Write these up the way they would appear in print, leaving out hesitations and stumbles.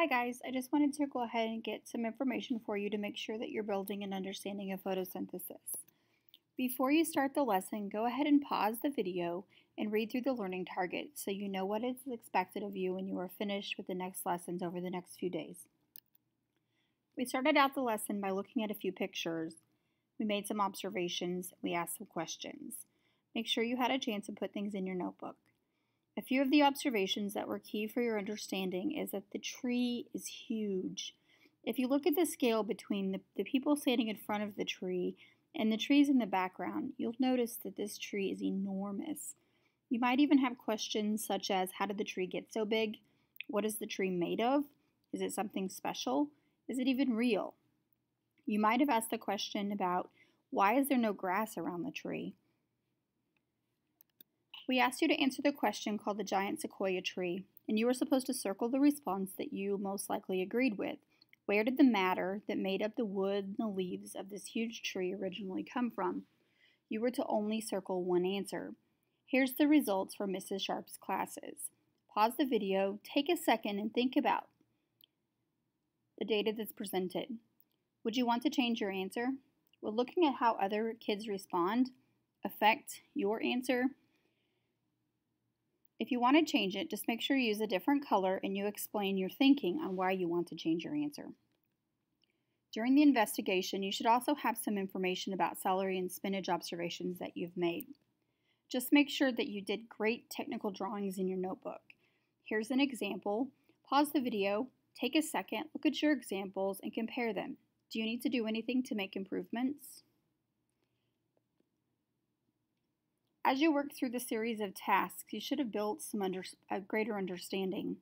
Hi guys, I just wanted to go ahead and get some information for you to make sure that you're building an understanding of photosynthesis. Before you start the lesson, go ahead and pause the video and read through the learning target so you know what is expected of you when you are finished with the next lessons over the next few days. We started out the lesson by looking at a few pictures. We made some observations. We asked some questions. Make sure you had a chance to put things in your notebook. A few of the observations that were key for your understanding is that the tree is huge. If you look at the scale between the people standing in front of the tree and the trees in the background, you'll notice that this tree is enormous. You might even have questions such as, how did the tree get so big? What is the tree made of? Is it something special? Is it even real? You might have asked the question about, why is there no grass around the tree? We asked you to answer the question called the giant sequoia tree, and you were supposed to circle the response that you most likely agreed with. Where did the matter that made up the wood and the leaves of this huge tree originally come from? You were to only circle one answer. Here's the results for Mrs. Sharp's classes. Pause the video, take a second, and think about the data that's presented. Would you want to change your answer? Will looking at how other kids respond affect your answer? If you want to change it, just make sure you use a different color and you explain your thinking on why you want to change your answer. During the investigation, you should also have some information about celery and spinach observations that you've made. Just make sure that you did great technical drawings in your notebook. Here's an example. Pause the video, take a second, look at your examples, and compare them. Do you need to do anything to make improvements? As you work through the series of tasks, you should have built a greater understanding.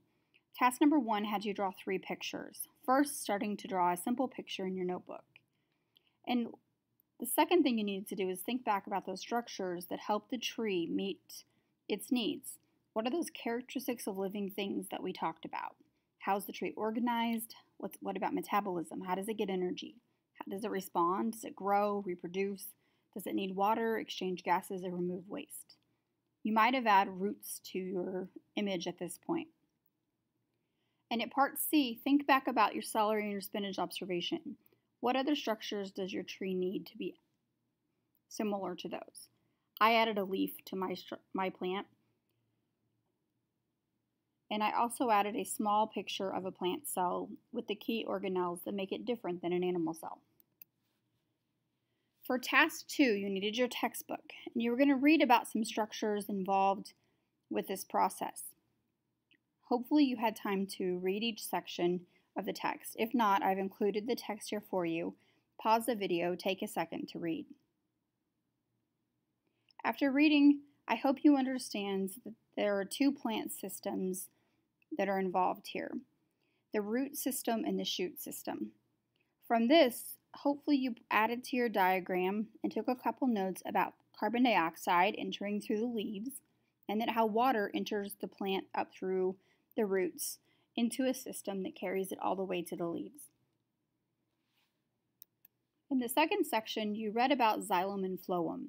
Task number 1 had you draw 3 pictures. First, starting to draw a simple picture in your notebook. And the second thing you need to do is think back about those structures that help the tree meet its needs. What are those characteristics of living things that we talked about? How's the tree organized? What about metabolism? How does it get energy? How does it respond? Does it grow, reproduce? Does it need water, exchange gases, or remove waste? You might have added roots to your image at this point. And at part C, think back about your celery and your spinach observation. What other structures does your tree need to be similar to those? I added a leaf to my plant. And I also added a small picture of a plant cell with the key organelles that make it different than an animal cell. For task 2, you needed your textbook, and you were going to read about some structures involved with this process. Hopefully you had time to read each section of the text. If not, I've included the text here for you. Pause the video, take a second to read. After reading, I hope you understand that there are 2 plant systems that are involved here, the root system and the shoot system. From this, hopefully you added to your diagram and took a couple notes about carbon dioxide entering through the leaves, and then how water enters the plant up through the roots into a system that carries it all the way to the leaves. In the second section, you read about xylem and phloem.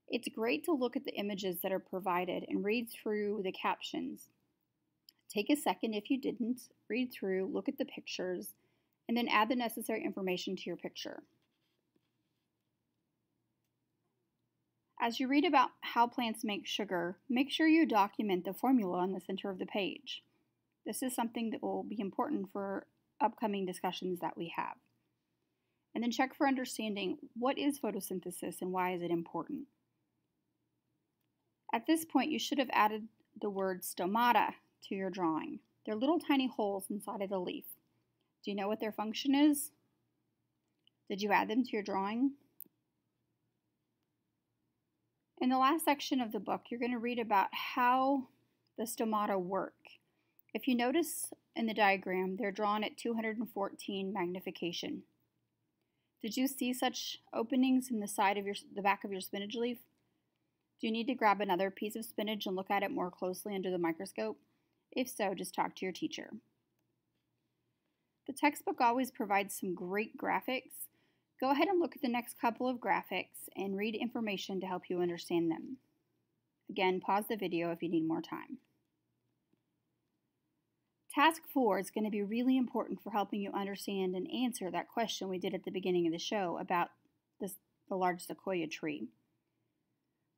It's great to look at the images that are provided and read through the captions. Take a second if you didn't, read through, look at the pictures, and then add the necessary information to your picture. As you read about how plants make sugar, make sure you document the formula on the center of the page. This is something that will be important for upcoming discussions that we have. And then check for understanding, what is photosynthesis and why is it important? At this point, you should have added the word stomata to your drawing. They're little tiny holes inside of the leaf. Do you know what their function is? Did you add them to your drawing? In the last section of the book, you're going to read about how the stomata work. If you notice in the diagram, they're drawn at 214 magnification. Did you see such openings in the back of your spinach leaf? Do you need to grab another piece of spinach and look at it more closely under the microscope? If so, just talk to your teacher. The textbook always provides some great graphics. Go ahead and look at the next couple of graphics and read information to help you understand them. Again, pause the video if you need more time. Task 4 is going to be really important for helping you understand and answer that question we did at the beginning of the show about the large sequoia tree.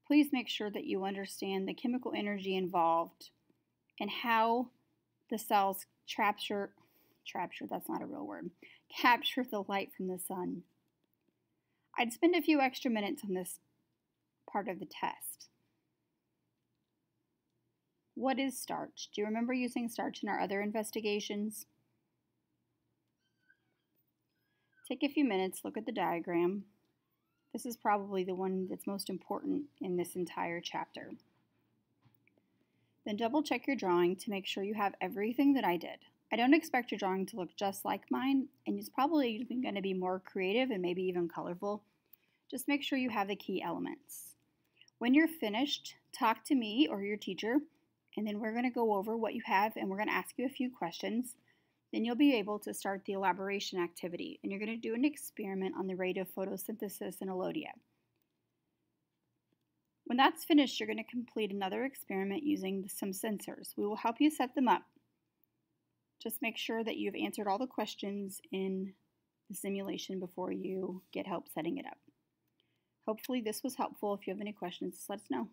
Please make sure that you understand the chemical energy involved and how the cells capture the light from the sun. I'd spend a few extra minutes on this part of the test. What is starch? Do you remember using starch in our other investigations? Take a few minutes, look at the diagram. This is probably the one that's most important in this entire chapter. Then double check your drawing to make sure you have everything that I did. I don't expect your drawing to look just like mine, and it's probably going to be more creative and maybe even colorful. Just make sure you have the key elements. When you're finished, talk to me or your teacher, and then we're going to go over what you have and we're going to ask you a few questions. Then you'll be able to start the elaboration activity, and you're going to do an experiment on the rate of photosynthesis in Elodia. When that's finished, you're going to complete another experiment using some sensors. We will help you set them up. Just make sure that you've answered all the questions in the simulation before you get help setting it up. Hopefully this was helpful. If you have any questions, let us know.